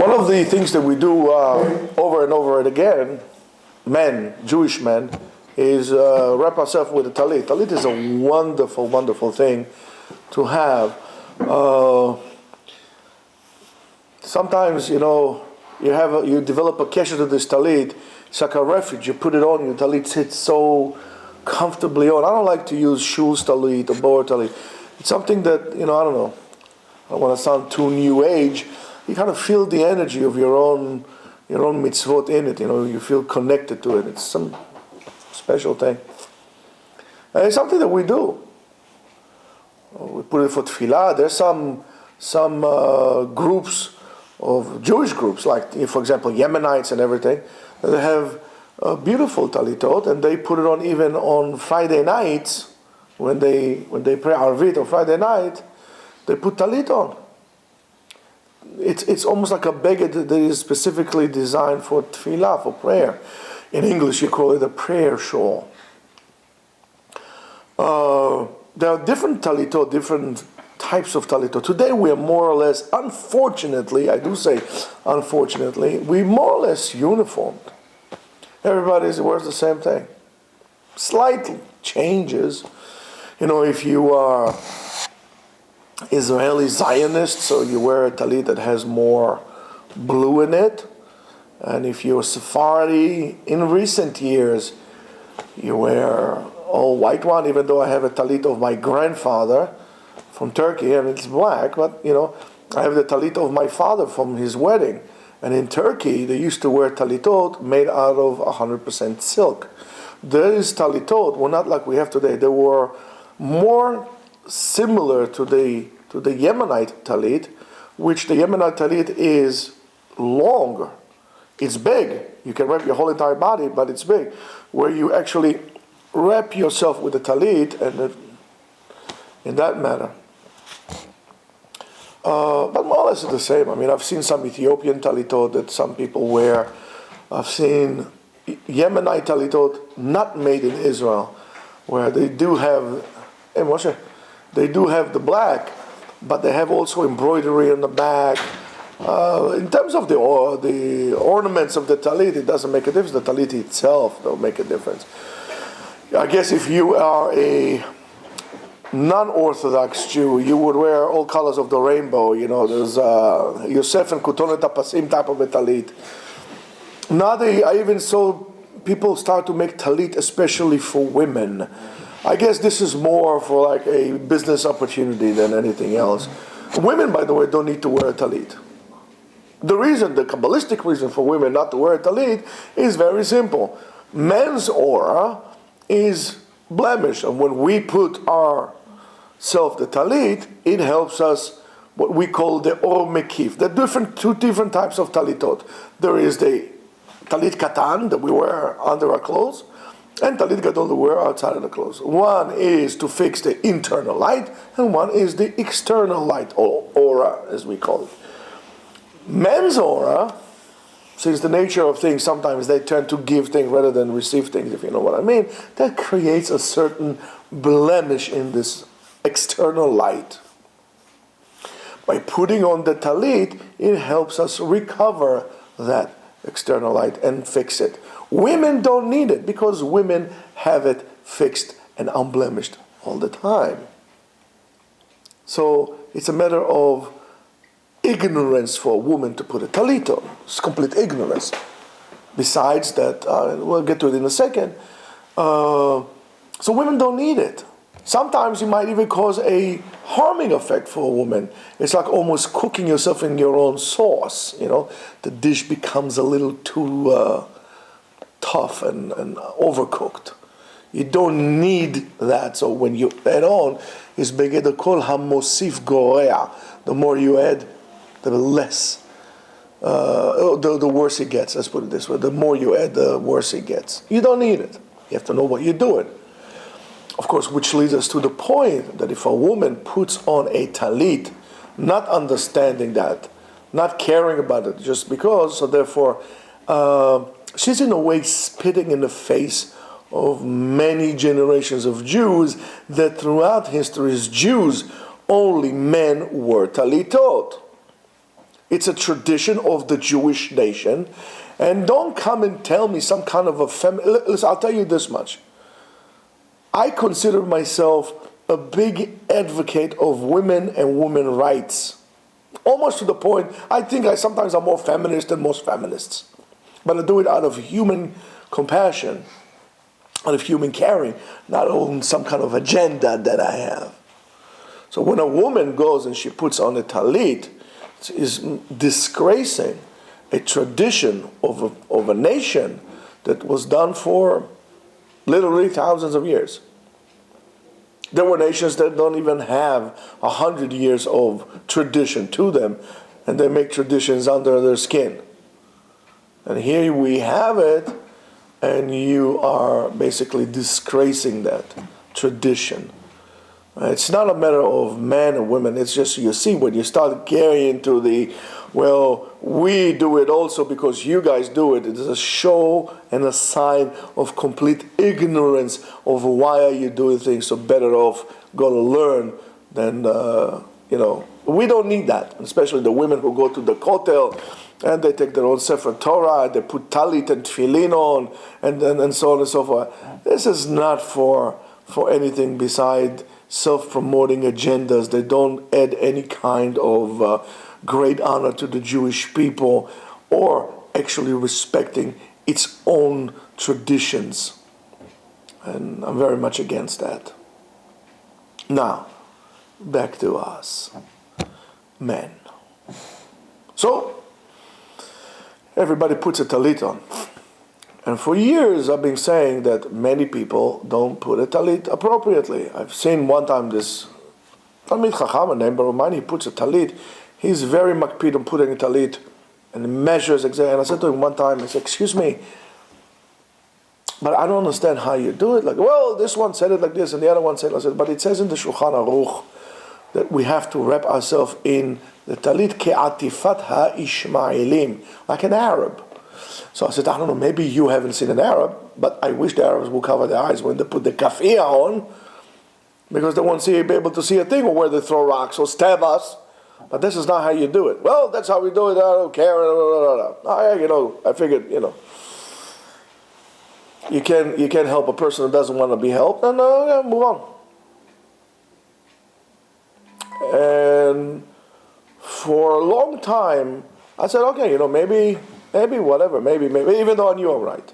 One of the things that we do over and over and again, men, Jewish men, is wrap ourselves with a talit. Talit is a wonderful, wonderful thing to have. Sometimes, you develop a kesher to this talit. It's like a refuge. You put it on, your talit sits so comfortably on. I don't like to use shul's talit or boer talit. It's something that, I don't know. I don't want to sound too new age. You kind of feel the energy of your own mitzvot in it. You feel connected to it. It's some special thing. And it's something that we do. We put it for tefillah. There's some groups of Jewish groups, like for example Yemenites and everything, that have beautiful talitot, and they put it on even on Friday nights when they pray Arvit on Friday night. They put talit on. It's almost like a beged that is specifically designed for tefillah, for prayer. In English, you call it a prayer shawl. There are different talitot, different types of talitot. Today we are more or less, unfortunately, I do say unfortunately, we more or less uniformed. Everybody wears the same thing. Slight changes. If you are Israeli Zionist, so you wear a talit that has more blue in it. And if you're Sephardi, in recent years, you wear all white one, even though I have a talit of my grandfather from Turkey, and it's black, but I have the talit of my father from his wedding. And in Turkey, they used to wear talitot made out of 100% silk. These talitot were not like we have today. They were more similar to the Yemenite talit, which the Yemenite talit is longer. It's big. You can wrap your whole entire body, but it's big. Where you actually wrap yourself with the talit, and in that manner. But more or less it's the same. I've seen some Ethiopian talitot that some people wear. I've seen Yemenite talitot not made in Israel, where they do have, hey Moshe, they do have the black, but they have also embroidery on the back. In terms of the ornaments of the talit, it doesn't make a difference. The talit itself don't make a difference. I guess if you are a non-Orthodox Jew, you would wear all colors of the rainbow. There's Yosef and Kutonet Apasim type of a talit. Now I even saw people start to make talit especially for women. I guess this is more for like a business opportunity than anything else. Women, by the way, don't need to wear a talit. The Kabbalistic reason for women not to wear a talit is very simple. Men's aura is blemished, and when we put ourselves the talit, it helps us, what we call the or mekif. There are two different types of talitot. There is the talit katan that we wear under our clothes, and talit gadol that we wear outside of the clothes. One is to fix the internal light, and one is the external light, or aura, as we call it. Men's aura, since the nature of things, sometimes they tend to give things rather than receive things, if you know what I mean, that creates a certain blemish in this external light. By putting on the talit, it helps us recover that external light and fix it. Women don't need it because women have it fixed and unblemished all the time. So it's a matter of ignorance for a woman to put a talit on. It's complete ignorance. Besides that, we'll get to it in a second. So women don't need it. Sometimes it might even cause a harming effect for a woman. It's like almost cooking yourself in your own sauce. The dish becomes a little too tough and overcooked. You don't need that. So when you add on, it's beged kol hamosif gorea. The more you add, the less, the worse it gets. Let's put it this way: the more you add, the worse it gets. You don't need it. You have to know what you're doing. Of course, which leads us to the point that if a woman puts on a talit, not understanding that, not caring about it just because, so therefore, she's in a way spitting in the face of many generations of Jews that throughout history as Jews, only men wore talitot. It's a tradition of the Jewish nation. And don't come and tell me some kind of a listen, I'll tell you this much. I consider myself a big advocate of women and women rights. Almost to the point, I think sometimes I'm more feminist than most feminists. But I do it out of human compassion, out of human caring, not on some kind of agenda that I have. So when a woman goes and she puts on a talit, is disgracing a tradition of a nation that was done for literally thousands of years. There were nations that don't even have 100 years of tradition to them, and they make traditions under their skin. And here we have it, and you are basically disgracing that tradition. It's not a matter of men and women. It's just, you see, when you start carrying to the, well, we do it also because you guys do it. It is a show and a sign of complete ignorance of why are you doing things. So better off go to learn than, we don't need that. Especially the women who go to the kotel and they take their own Sefer Torah, they put talit and tefillin on, and so on and so forth. This is not for anything beside self-promoting agendas. They don't add any kind of great honor to the Jewish people or actually respecting its own traditions. And I'm very much against that. Now, back to us, men. So, everybody puts a talit on. And for years I've been saying that many people don't put a talit appropriately. I've seen one time this Talmid Chacham named Barumani, he puts a talit. He's very makpid on putting a talit and measures exactly. And I said to him one time, I said, excuse me, but I don't understand how you do it. Like, well, this one said it like this and the other one said it like this. But it says in the Shulchan Aruch that we have to wrap ourselves in the talit ke'atifat ha'ishmaelim, like an Arab. So I said, I don't know, maybe you haven't seen an Arab, but I wish the Arabs would cover their eyes when they put the kafiyah on, because they won't be able to see a thing, or where they throw rocks or stab us. But this is not how you do it. Well, that's how we do it, I don't care. I figured, you can't help a person who doesn't want to be helped, and move on. And for a long time, I said, okay, maybe whatever, maybe, even though I knew I'm right.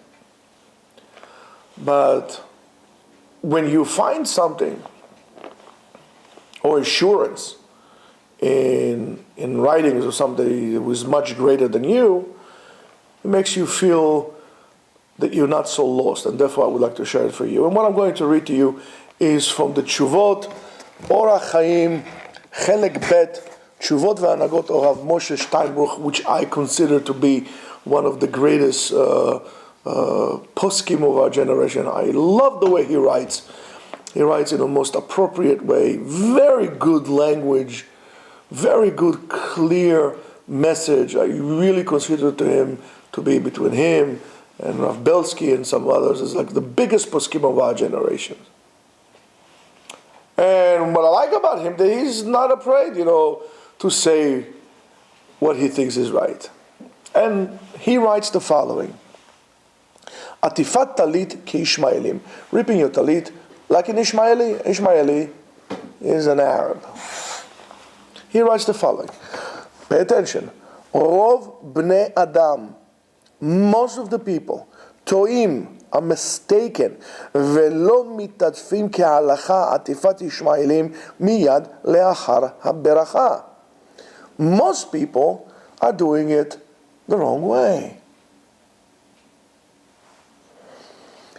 But when you find something or assurance in writings of somebody who is much greater than you, it makes you feel that you're not so lost, and therefore I would like to share it for you. And what I'm going to read to you is from the Tshuvot, Orach Chaim, Chelek Bet, Tshuvot ve'Hanagot Orav Moshe Steinbruch, which I consider to be one of the greatest poskim of our generation. I love the way he writes. He writes in the most appropriate way, very good language, very good, clear message. I really consider him to be, between him and Rav Belsky and some others, is like the biggest poskim of our generation. And what I like about him, that he's not afraid, to say what he thinks is right. And he writes the following: Atifat talit ki-Ishmaelim, ripping your talit like an Ishmaeli. Ishmaeli is an Arab. He writes the following. Pay attention. Rov bnei Adam, most of the people, toim, are mistaken, velo mitatfim kehalacha atifat Ishmaelim miyad leachar haberacha. Most people are doing it the wrong way.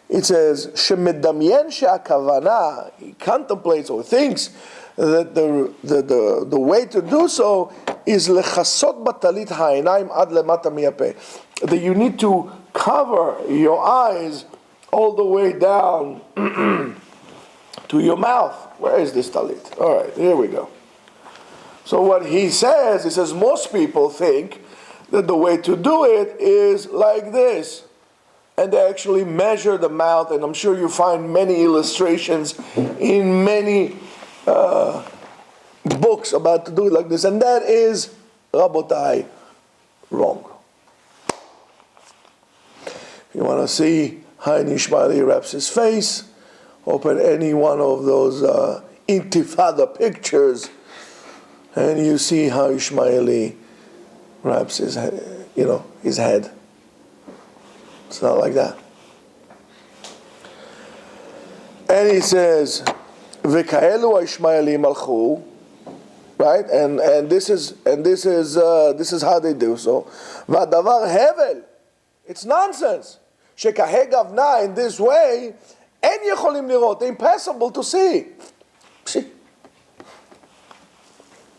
It says, Shemedamyen she'akavana, he contemplates or thinks that the way to do so is lechasot batalit ha'inaim ad lemata miyapeh. That you need to cover your eyes all the way down to your mouth. Where is this talit? All right, here we go. So what he says, most people think that the way to do it is like this. And they actually measure the mouth, and I'm sure you find many illustrations in many books about to do it like this. And that is Rabotai, wrong. You want to see how an Ishmaeli wraps his face? Open any one of those Intifada pictures, and you see how Ishmaeli wraps his head, his head. It's not like that. And he says, "V'kaelu Ishmaelim alchu," right? And this is how they do so. V'adavar hevel. It's nonsense. Shekaheg avna in this way, en yecholim lirot. Impossible to see. See.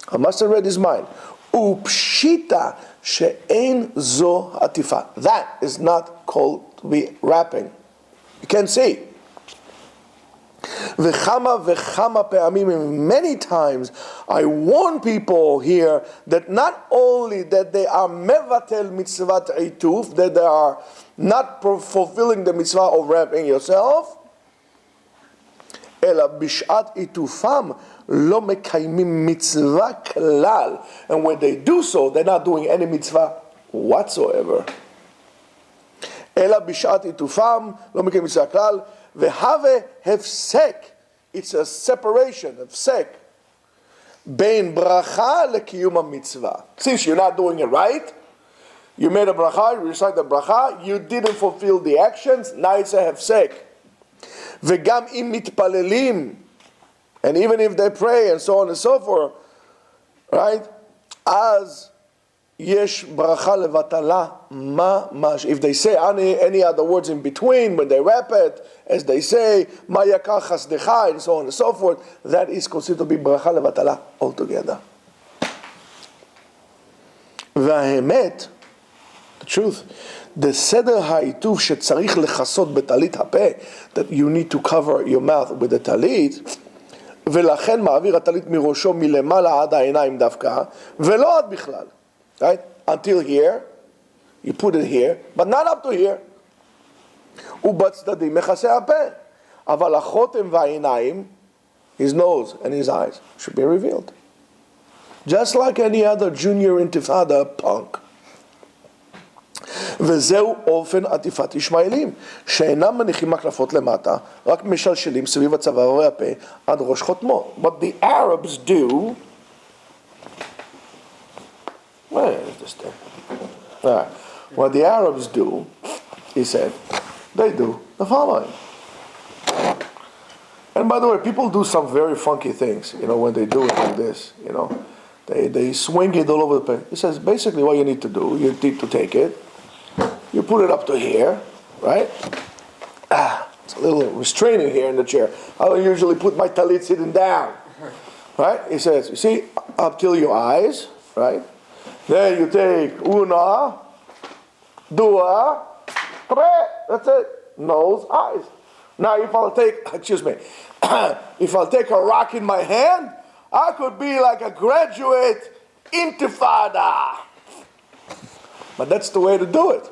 I must have read his mind. Upshita she'ein zo hatifa. That is not called to be wrapping. You can't see. V'chama pe'amim. Many times I warn people here that not only that they are mevatel mitzvat ituf, that they are not fulfilling the mitzvah of wrapping yourself, ela bishat itufam lo mekaymim mitzvah klal. And when they do so, they're not doing any mitzvah whatsoever. Ela bishat itufam lo mekaymim mitzvah klal. V'have hefsek. It's a separation, hefsek. Bein bracha lekiyum mitzvah. Since you're not doing it right, you made a bracha, you recite the bracha, you didn't fulfill the actions, now it's a hefsek. V'gam im mitpalelim. And even if they pray and so on and so forth, right? As yesh bracha levatala mamash. If they say any other words in between, when they wrap it, as they say, ma yakar chasdecha, and so on and so forth, that is considered to be bracha levatala altogether. V'haemet, the truth, the seder ha'ituv shetzarich lechasot betalit hapeh, that you need to cover your mouth with the talit, ולכן מעביר הטלית מראשו מלמעלה עד העיניים דווקא, ולא עד בכלל. Right? Until here, you put it here, but not up to here. ובצדדים מכסה הפה. אבל החותם והעיניים, his nose and his eyes, should be revealed. Just like any other junior intifada punk. וזהו אופן עטיפת ישמעאלים, שאינם מניחים מקלפות למטה, רק משלשלים סביב הצוואר והפה עד ראש חותמו. What the Arabs do... Where is this thing? Right. What the Arabs do, he said, they do the following. And by the way, people do some very funky things, when they do it like this, They swing it all over the place. He says, basically what you need to do, you need to take it, you put it up to here, right? It's a little restraining here in the chair. I don't usually put my talit sitting down, right? He says, you see, up till your eyes, right? Then you take una, dua, tre, that's it. Nose, eyes. Now if I'll take, if I'll take a rock in my hand, I could be like a graduate intifada. But that's the way to do it.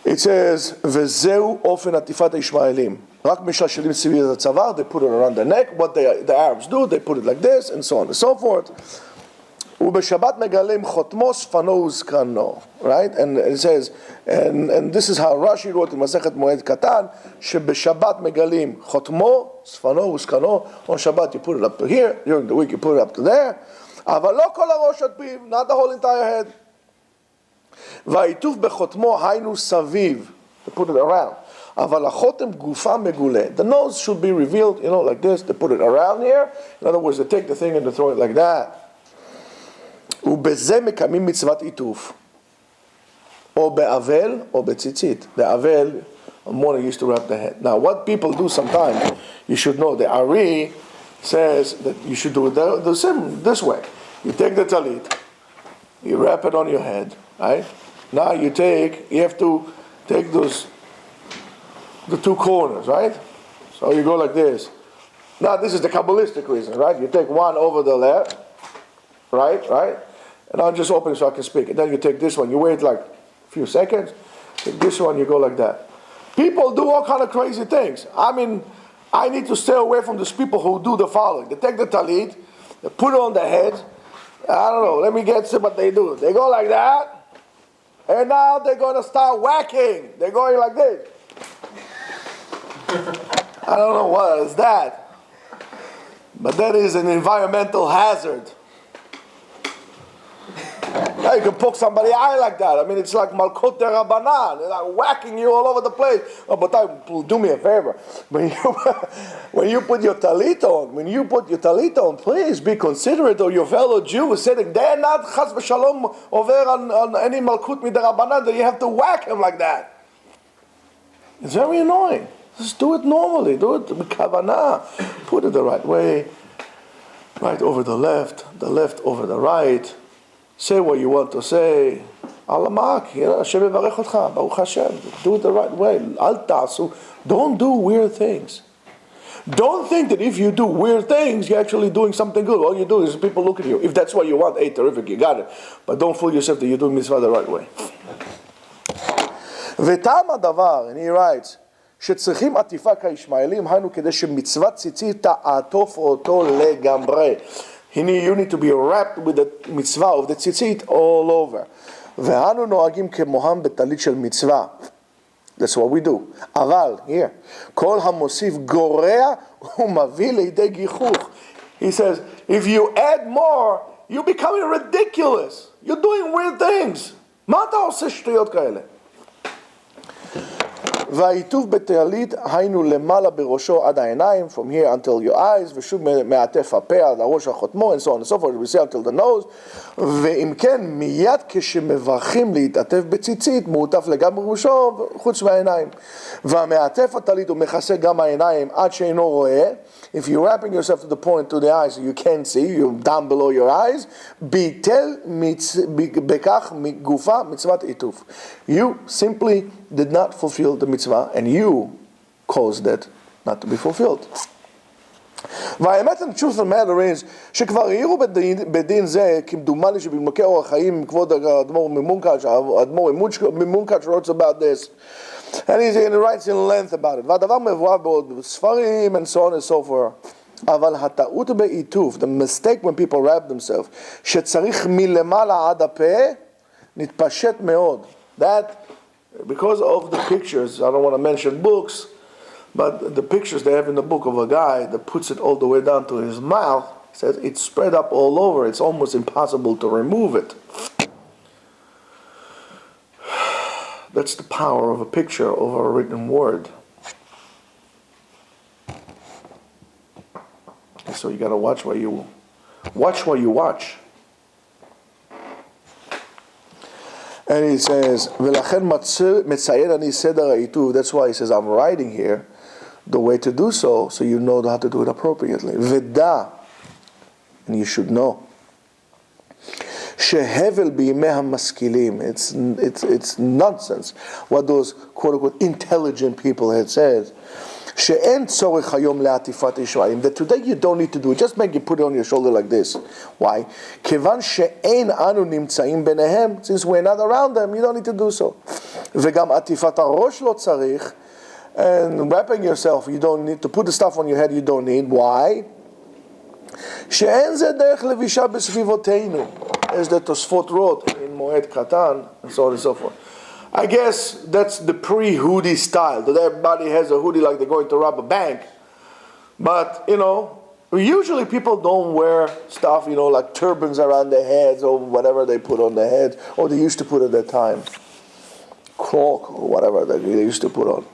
It says, וזהו אופן עטיפת הישמעאלים. רק משלשלים סביב הצוואר, they put it around the neck. What the Arabs do, they put it like this, and so on and so forth. ובשבת מגלים חותמו שפנו וזקנו. Right? And it says, and this is how Rashi wrote in מסכת מועד קטן, שבשבת מגלים חותמו, שפנו וזקנו. On Shabbat you put it up to here, during the week you put it up to there. אבל לא כל הראש עד פיו, not the whole entire head. והעיטוף בחותמו היינו סביב, they put it around. אבל החותם גופה מגולה. The nose should be revealed, like this, they put it around here. In other words, they take the thing and they throw it like that. ובזה מקיימים מצוות עיטוף. או באבל או בציצית. The avel, morning used to wrap the head. Now, what people do sometimes, you should know, the Ari says that you should do it the same, this way. You take the talit, you wrap it on your head, right? Now you have to take the two corners, right? So you go like this. Now this is the Kabbalistic reason, right? You take one over the left, right? And I'll just open it so I can speak. And then you take this one, you wait like a few seconds, take this one, you go like that. People do all kind of crazy things. I mean, I need to stay away from these people who do the following. They take the talit, they put it on the head, I don't know. Let me get what they do. They go like that, and now they're going to start whacking. They're going like this. I don't know what is that, but that is an environmental hazard. Now you can poke somebody's eye like that. I mean, it's like Malkut de Rabbanan. They're like whacking you all over the place. Oh, but do me a favor. When you put your talit on, please be considerate of your fellow Jew sitting there, not chas v'shalom over on any Malkut de Rabbanan that you have to whack him like that. It's very annoying. Just do it normally. Do it with kavanah. Put it the right way. Right over the left over the right. Say what you want to say. Alamak, Hashem yivarech otcha, Baruch Hashem. Do it the right way. Al ta'asu. Don't do weird things. Don't think that if you do weird things, you're actually doing something good. All you do is people look at you. If that's what you want, hey, terrific, you got it. But don't fool yourself that you're doing mitzvah the right way. וטעם הדבר, and he writes, שצריכים עטיפה כישמעאלים, היינו כדי שמצוות ציצית תעטוף אותו לגמרי. You need to be wrapped with the mitzvah of the tzitzit all over. ואנו נוהגים כמוהם בטלית של מצווה. That's what we do. אבל, here, כל המוסיף גורע ומביא לידי גיחוך. He says, if you add more, you're becoming ridiculous. You're doing weird things. מה אתה עושה שטויות כאלה? והעיטוף בטלית היינו למעלה בראשו עד העיניים, from here until your eyes, ושוב מעטף הפה עד הראש החותמו, and so on and so forth, we say until the nose, ואם כן, מיד כשמברכים להתעטף בציצית, מעוטף לגמרי ראשו, חוץ מהעיניים. והמעטף הטלית הוא מכסה גם העיניים עד שאינו רואה. If you're wrapping yourself to the point to the eyes, you can't see, you're down below your eyes, ביטל בכך מגופה מצוות עיטוף. You simply did not fulfill the mitzvah, and you caused that not to be fulfilled. והאמת, the truth of the matter is, שכבר העירו בדין זה, כמדומני שבמקי אורח חיים, כבוד האדמו"ר ממונקאץ', האדמו"ר ממונקאץ' wrote about this, and he writes in length about it. והדבר מבואר בעוד ספרים, and so on and so forth. אבל הטעות בעיטוף, the mistake when people wrap themselves, שצריך מלמעלה עד הפה, נתפשט מאוד. That, because of the pictures, I don't want to mention books, but the pictures they have in the book of a guy that puts it all the way down to his mouth, says it's spread up all over, it's almost impossible to remove it. That's the power of a picture over a written word. So you got to watch what you watch. And he says, ולכן מציין אני סדר העיטוף. That's why he says, I'm writing here the way to do so you know how to do it appropriately. ודע, and you should know, שהבל בימי המשכילים, it's nonsense what those quote-unquote intelligent people had said, שאין צורך היום לעטיפת ישמעאלים, that today you don't need to do it, just make you put it on your shoulder like this. Why? כיוון שאין אנו נמצאים ביניהם, since we're not around them, you don't need to do so. וגם עטיפת הראש לא צריך, and wrapping yourself, you don't need to put the stuff on your head, you don't need. Why? שאין זה דרך לבישה בסביבותינו, as the Tosfot wrote in Moed Katan, and so on and so forth. I guess that's the pre-hoodie style, that everybody has a hoodie like they're going to rob a bank. But, usually people don't wear stuff, like turbans around their heads or whatever they put on their heads, or they used to put at that time. Cloak or whatever they used to put on.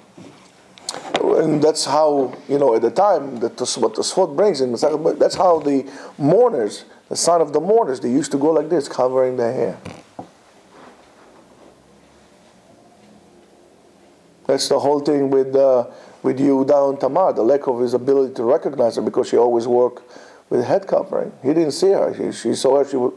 And that's how, at the time, what Tosfot brings in, that's how the mourners, the son of the mourners, they used to go like this, covering their hair. That's the whole thing with Yehuda and Tamar, the lack of his ability to recognize her because she always wore with head covering. He didn't see her. She saw her.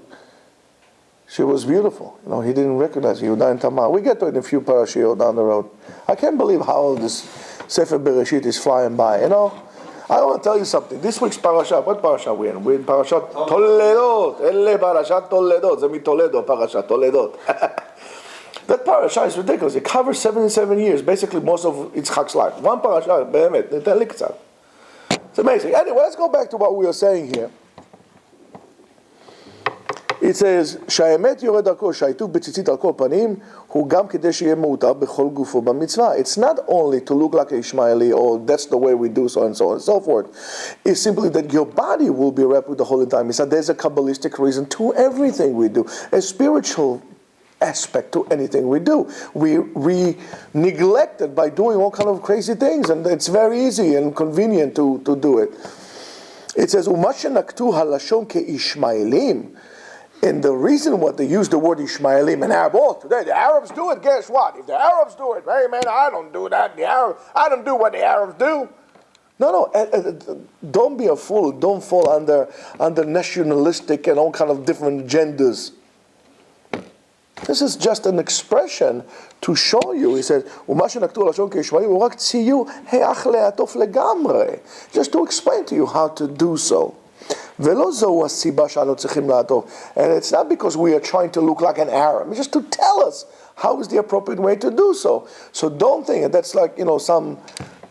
She was beautiful. He didn't recognize Yehuda and Tamar. We get to it in a few parashiyot down the road. I can't believe how this Sefer Bereshit is flying by. I want to tell you something. This week's parasha, what parasha we in? We're in parashat Toledot. Elle parashat Toledot. Zemi Toledo, parashat Toledot. That parasha is ridiculous. It covers 77 years, basically most of Yitzchak's life. One parasha, behemet, it's amazing. Anyway, let's go back to what we were saying here. It says, שהאמת יורד דרכו, שהעיטוף בציצית על כל פנים, הוא גם כדי שיהיה מעוטר בכל גופו במצווה. It's not only to look like a Ishmaeli, or that's the way we do so and so on and so forth. It's simply that your body will be wrapped with the holy time. He said there's a Kabbalistic reason to everything we do. A spiritual aspect to anything we do. We neglect it by doing all kind of crazy things, and it's very easy and convenient to do it. It says, ומה שנקטו הלשון כישמעאלים, and the reason what they use the word Ishmaelim in Arab, oh, today the Arabs do it, guess what? If the Arabs do it, hey man, I don't do that. I don't do what the Arabs do. No, don't be a fool. Don't fall under nationalistic and all kind of different agendas. This is just an expression to show you. He says, ומה שנקטו הלשון כישמעאלים, הוא רק ציור היאך לעטוף לגמרי. Just to explain to you how to do so. ולא זו הסיבה שאנו צריכים לעטוף. And it's not because we are trying to look like an Arab. It's just to tell us how is the appropriate way to do so. So don't think that that's like, some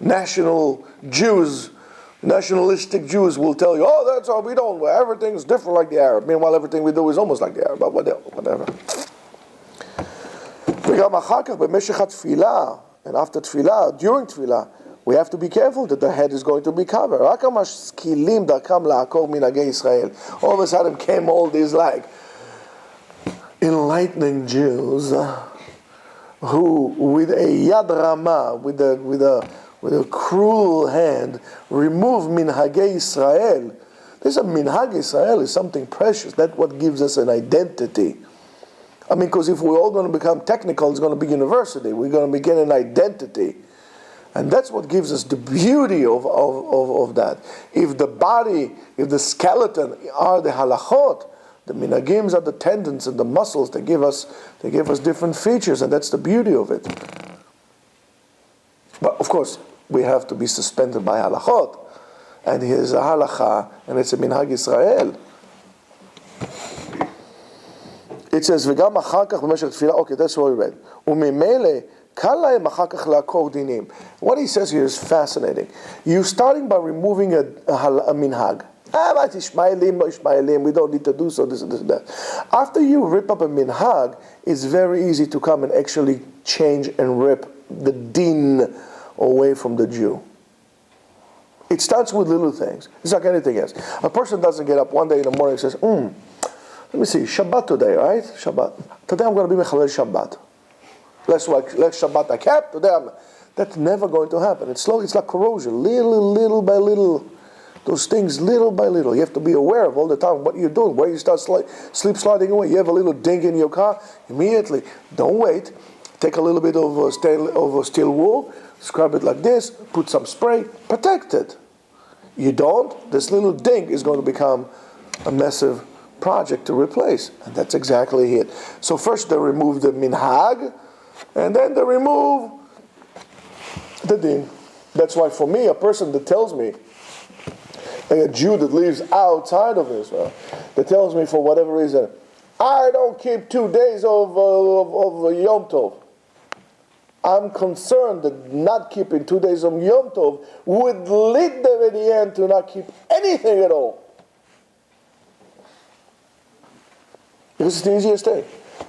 nationalistic Jews will tell you, oh, that's all we don't, everything's different like the Arab. Meanwhile, everything we do is almost like the Arab, but whatever. וגם אחר כך במשך התפילה, and after תפילה, during תפילה, we have to be careful that the head is going to be covered. רק המשכילים דרכם לעקור מנהגי ישראל. All of a sudden came all these like enlightening Jews who with a yad rama, with a cruel hand, remove minhagei Israel. This is minhag Israel is something precious. That's what gives us an identity. I mean, because if we're all going to become technical, it's going to be university. We're going to begin an identity. And that's what gives us the beauty of that. If the body, if the skeleton are the halachot, the minagims are the tendons and the muscles. They give us different features, and that's the beauty of it. But of course, we have to be suspended by halachot, and here's a halacha, and it's a minhag Israel. It says, וגם אחר כך במשך תפילה, okay, that's what we read. וממילא קל להם אחר כך לעקור דינים. What he says here is fascinating. You're starting by removing a minhag. But Ishmaelim, we don't need to do so, this and that. After you rip up a minhag, it's very easy to come and actually change and rip the din away from the Jew. It starts with little things. It's like anything else. A person doesn't get up one day in the morning and says, let me see, Shabbat today, right? Shabbat. Today I'm going to be Mechalel Shabbat. Let's Shabbat I kept. Today that's never going to happen. It's slow. It's like corrosion, little by little. Those things, little by little. You have to be aware of all the time what you're doing. Where you start sleep sliding away. You have a little ding in your car. Immediately, don't wait. Take a little bit of steel wool, scrub it like this, put some spray, protect it. You don't, this little ding is going to become a massive project to replace. And that's exactly it. So first they remove the minhag, and then they remove the din. That's why for me, a person that tells me, a Jew that lives outside of Israel, that tells me for whatever reason, I don't keep 2 days of Yom Tov. I'm concerned that not keeping 2 days of Yom Tov would lead them in the end to not keep anything at all. Because it's the easiest thing.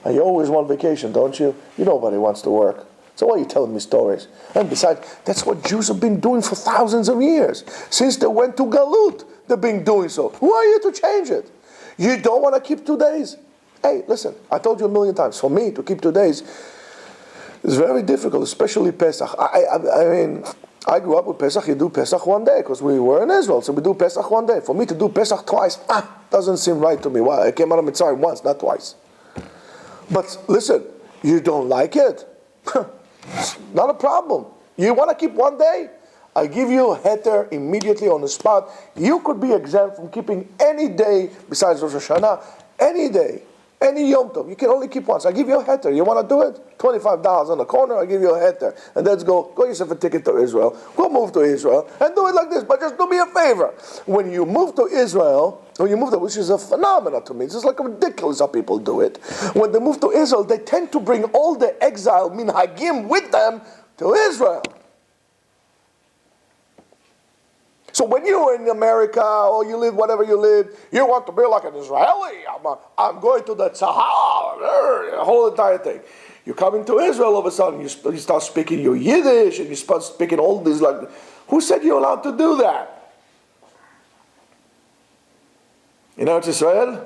And you always want vacation, don't you? Nobody wants to work. So why are you telling me stories? And besides, that's what Jews have been doing for thousands of years. Since they went to Galut, they've been doing so. Who are you to change it? You don't want to keep 2 days? Hey, listen, I told you a million times, for me to keep 2 days is very difficult, especially Pesach. I mean, I grew up with Pesach. You do Pesach one day because we were in Israel, so we do Pesach one day. For me to do Pesach twice, doesn't seem right to me. Why? I came out of Mitzrayim once, not twice. But listen, you don't like it? Not a problem. You want to keep 1 day? I give you a heter immediately on the spot. You could be exempt from keeping any day besides Rosh Hashanah, any day. Any Yom Tov, you can only keep once. I give you a heter. You want to do it? $25 on the corner, I give you a heter. And let's go yourself a ticket to Israel. Go move to Israel and do it like this. But just do me a favor. When you move to Israel, which is a phenomenon to me, it's just like ridiculous how people do it. When they move to Israel, they tend to bring all the exile minhagim with them to Israel. So when you're in America or you live whatever you live, you want to be like an Israeli. I'm going to the Tzahal, the whole entire thing. You come into Israel, all of a sudden you start speaking your Yiddish and you start speaking all these like. Who said you're allowed to do that? In Eretz Israel,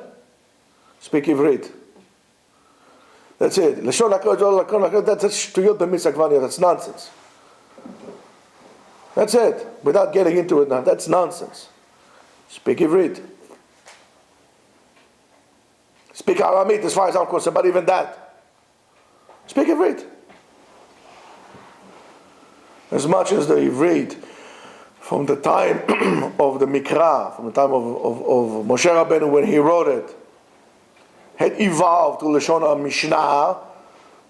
speak Ivrit. That's it. That's shtuyot b'mitzvah gvania. That's nonsense. That's it. Without getting into it now, that's nonsense. Speak Ivrit. Speak Aramit as far as I'm concerned, but even that. Speak Ivrit. As much as the Ivrit, from the time of the Mikra, from the time of Moshe Rabbeinu when he wrote it, had evolved to Lashon HaMishnah,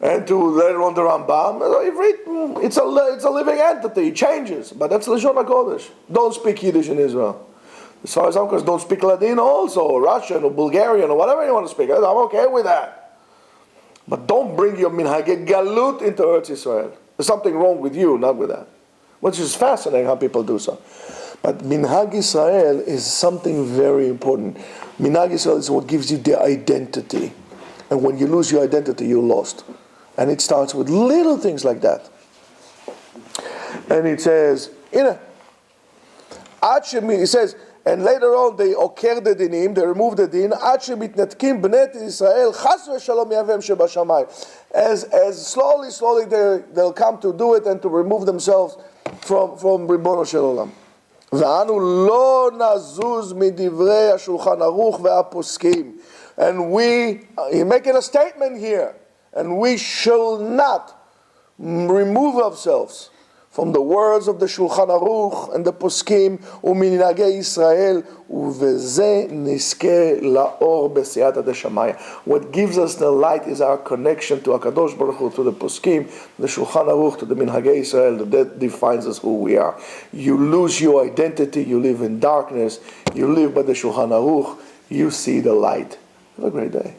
and to later on the Rambam, Ivrit, it's a living entity, it changes, but that's Lashon HaKodesh. Don't speak Yiddish in Israel. As far as I'm concerned, don't speak Ladino also, or Russian, or Bulgarian, or whatever you want to speak. I'm okay with that. But don't bring your Minhagei Galut into Eretz Israel. There's something wrong with you, not with that. Which is fascinating how people do so. But Minhag Israel is something very important. Minhag Israel is what gives you the identity. And when you lose your identity, you're lost. And it starts with little things like that. And it says, it says, and later on they oker the dinim, they remove the din, as slowly they'll come to do it and to remove themselves from Ribono Shel Olam. ואנו לא נזוז מדברי השולחן ערוך והפוסקים. And he's making a statement here, and we shall not remove ourselves from the words of the Shulchan Aruch and the Poskim uminhagei Israel uveze niske laor b'siyata deshamaia. What gives us the light is our connection to HaKadosh Baruch Hu, to the Poskim, the Shulchan Aruch, to the Minhagei Israel. That defines us who we are. You lose your identity, you live in darkness, you live by the Shulchan Aruch, you see the light. Have a great day.